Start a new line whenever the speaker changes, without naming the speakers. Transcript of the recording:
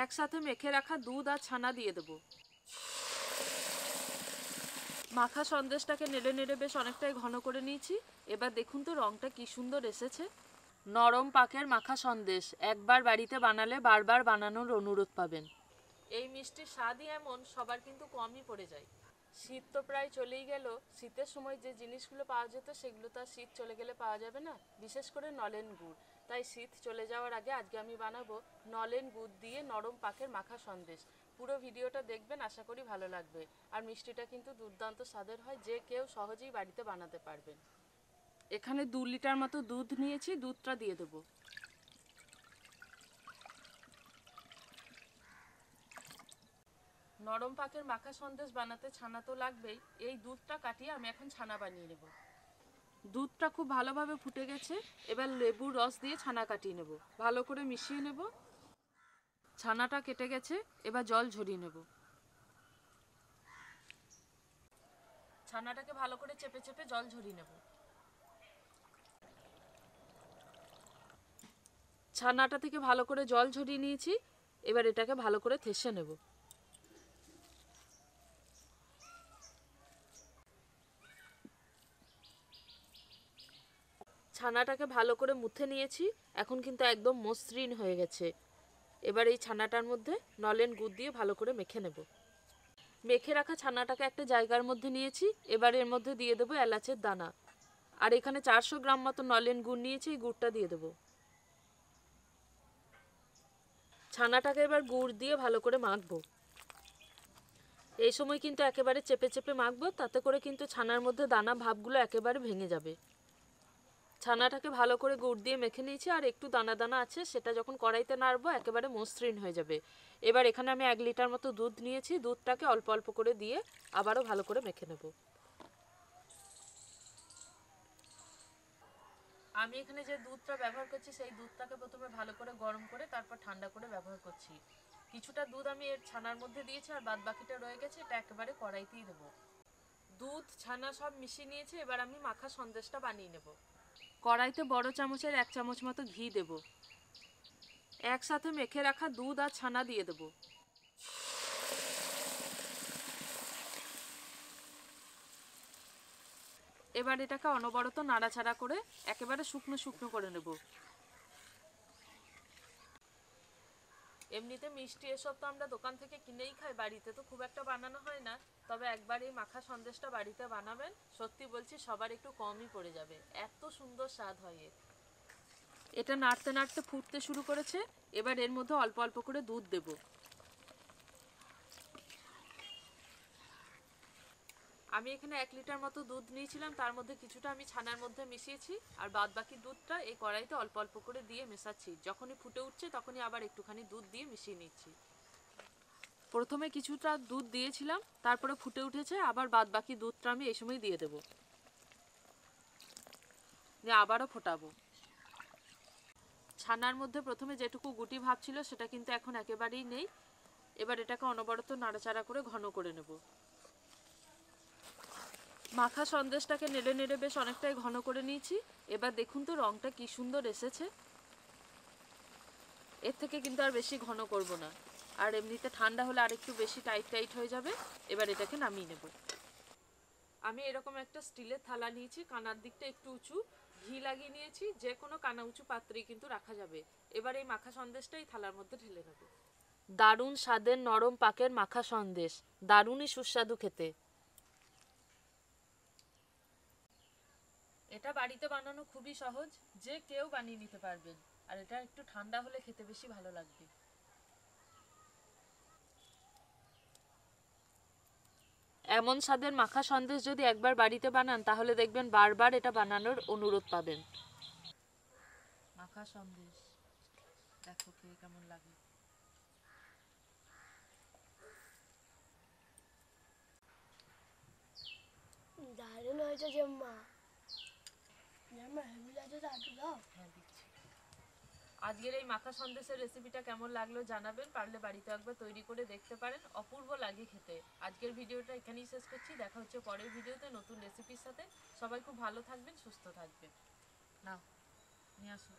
একসাথে মেখে রাখা দুধ আর ছানা দিয়ে দেবো। মাখা সন্দেশটাকে নেড়ে নেড়ে বেশ অনেকটাই ঘন করে নিয়েছি। এবার দেখুন তো রংটা কি সুন্দর এসেছে। নরম পাকের মাখা সন্দেশ একবার বাড়িতে বানালে বারবার বানানোর অনুরোধ পাবেন। এই মিষ্টির স্বাদই এমন, সবার কিন্তু কমই পড়ে যায়। শীত তো প্রায় চলেই গেল। শীতের সময় যে জিনিসগুলো পাওয়া যেত সেগুলো তো আর শীত চলে গেলে পাওয়া যাবে না, বিশেষ করে নলেন গুড়। তাই শীত চলে যাওয়ার আগে আজকে আমি বানাবো নলেন গুড় দিয়ে নরম পাকের মাখা সন্দেশ। পুরো ভিডিওটা দেখবেন, আশা করি ভালো লাগবে। আর মিষ্টিটা কিন্তু দুর্দান্ত স্বাদের হয়, যে কেউ সহজেই বাড়িতে বানাতে পারবেন। এখানে 2 লিটার মতো দুধ নিয়েছি, দুধটা দিয়ে দেবো। নরম পাকের মাখা সন্দেশ বানাতে ছানা তো লাগবেই। এই দুধটা কাটিয়ে আমি এখন ছানা বানিয়ে নেব। দুধটা খুব ভালোভাবে ফুটে গেছে। এবার লেবুর রস দিয়ে ছানা কাটিয়ে নেব, ভালো করে মিশিয়ে নেব। ছানাটা কেটে গেছে, এবার জল ঝরিয়ে নেব। ছানাটাকে ভালো করে চেপে চেপে জল ঝরিয়ে নেব। ছানাটা থেকে ভালো করে জল ঝরিয়ে নিয়েছি। এবার এটাকে ভালো করে থেসে নেব। ছানাটাকে ভালো করে মুথে নিয়েছি, এখন কিন্তু একদম মসৃণ হয়ে গেছে। এবার এই ছানাটার মধ্যে নলেন গুড় দিয়ে ভালো করে মেখে নেব। মেখে রাখা ছানাটাকে একটা জায়গার মধ্যে নিয়েছি। এবার এর মধ্যে দিয়ে দেবো এলাচের দানা। আর এখানে 400 গ্রাম মতো নলেন গুড় নিয়েছি, এই গুড়টা দিয়ে দেবো। ছানাটাকে এবার গুড় দিয়ে ভালো করে মাখবো। এই সময় কিন্তু একেবারে চেপে চেপে মাখবো, তাতে করে কিন্তু ছানার মধ্যে দানা ভাবগুলো একেবারে ভেঙে যাবে। ছানাটাকে ভালো করে গুড় দিয়ে মেখে নিয়েছি, আর একটু দানা দানা আছে, সেটা যখন কড়াইতে নাড়বো একেবারে মসৃণ হয়ে যাবে। এবার এখানে আমি 1 লিটার মতো দুধ নিয়েছি, দুধটাকে অল্প অল্প করে দিয়ে আবারও ভালো করে মেখে নেব। আমি এখানে যে দুধটা ব্যবহার করছি সেই দুধটাকে প্রথমে ভালো করে গরম করে তারপর ঠান্ডা করে ব্যবহার করছি। কিছুটা দুধ আমি এর ছানার মধ্যে দিয়েছি, আর বাদ বাকিটা রয়ে গেছে, এটা একেবারে কড়াইতেই দেবো। দুধ ছানা সব মিশিয়ে নিয়েছি, এবার আমি মাখা সন্দেশটা বানিয়ে নেব। কড়াইতে বড় চামচের 1 চামচ মতো ঘি দেব। একসাথে মেখে রাখা দুধ আর ছানা দিয়ে দেব। এবার এটাকে অনবরত নাড়াচাড়া করে একেবারে শুকনো শুকনো করে নেব। এমনিতে মিষ্টি এসব তো আমরা দোকান থেকে কিনেই খাই, বাড়িতে তো খুব একটা বানানো হয় না। তবে একবার এই মাখা সন্দেশটা বাড়িতে বানাবেন, সত্যি বলছি সবার একটু কমই পড়ে যাবে, এত সুন্দর স্বাদ হয় এর। এটা নাড়তে নাড়তে ফুটতে শুরু করেছে। এবার এর মধ্যে অল্প অল্প করে দুধ দেব। আমি এখানে 1 লিটার মতো দুধ নিয়েছিলাম, তার মধ্যে কিছুটা আমি ছানার মধ্যে মিশিয়েছি, আর বাদ বাকি দুধটা এই কড়াইতে অল্প অল্প করে দিয়ে মেশাচ্ছি। যখনই ফুটে উঠছে তখনই আবার একটুখানি দুধ দিয়ে মিশিয়ে নিচ্ছি। প্রথমে কিছুটা দুধ দিয়েছিলাম, তারপরে ফুটে উঠেছে, আবার বাদ বাকি দুধটা আমি এই সময় দিয়ে দেবো। দিয়ে আবারও ফোটাবো। ছানার মধ্যে প্রথমে যেটুকু গুটি ভাব ছিল সেটা কিন্তু এখন একেবারেই নেই। এবার এটাকে অনবরত নাড়াচাড়া করে ঘন করে নেব। মাখা সন্দেশটাকে নেড়ে নেড়ে বেশ অনেকটাই ঘন করে নিয়েছি। এবার দেখুন তো রংটা কি সুন্দর এসেছে। এর থেকে কিন্তু আর বেশি ঘন করব না, আর এমনিতে ঠান্ডা হলে আর একটু বেশি টাইট টাইট হয়ে যাবে। এবার এটাকে নামিয়ে নেব। আমি এরকম একটা স্টিলের থালা নিয়েছি, কানার দিকটা একটু উঁচু, ঘি লাগিয়ে নিয়েছি, যে কোনো কানা উঁচু পাত্রেই কিন্তু রাখা যাবে। এবার এই মাখা সন্দেশটা এই থালার মধ্যে ঢেলে নেব। দারুণ স্বাদের নরম পাকের মাখা সন্দেশ, দারুণই সুস্বাদু খেতে। এটা বাড়িতে বানানো খুবই সহজ, যে কেউ বানিয়ে নিতে পারবেন। আর এটা একটু ঠান্ডা হলে খেতে বেশি ভালো লাগবে। এমন স্বাদের মাখা সন্দেশ যদি একবার বাড়িতে বানান, তাহলে দেখবেন বারবার এটা বানানোর অনুরোধ পাবেন। মাখা সন্দেশ দেখো খেয়ে কেমন লাগে।
দারুণ হয়েছে জম্মা। জম্মা হেভি আছে, একটু দাও।
হ্যাঁ দিচ্ছি। আজকের এই মাখা সন্দেশের রেসিপিটা কেমন লাগলো জানাবেন, পারলে বাড়িতে একবার তৈরি করে দেখতে পারেন, অপূর্ব লাগে খেতে। আজকের ভিডিওটা এখানেই শেষ করছি, দেখা হচ্ছে পরের ভিডিওতে নতুন রেসিপির সাথে। সবাই খুব ভালো থাকবেন, সুস্থ থাকবেন। নাও নিয়ে আসো।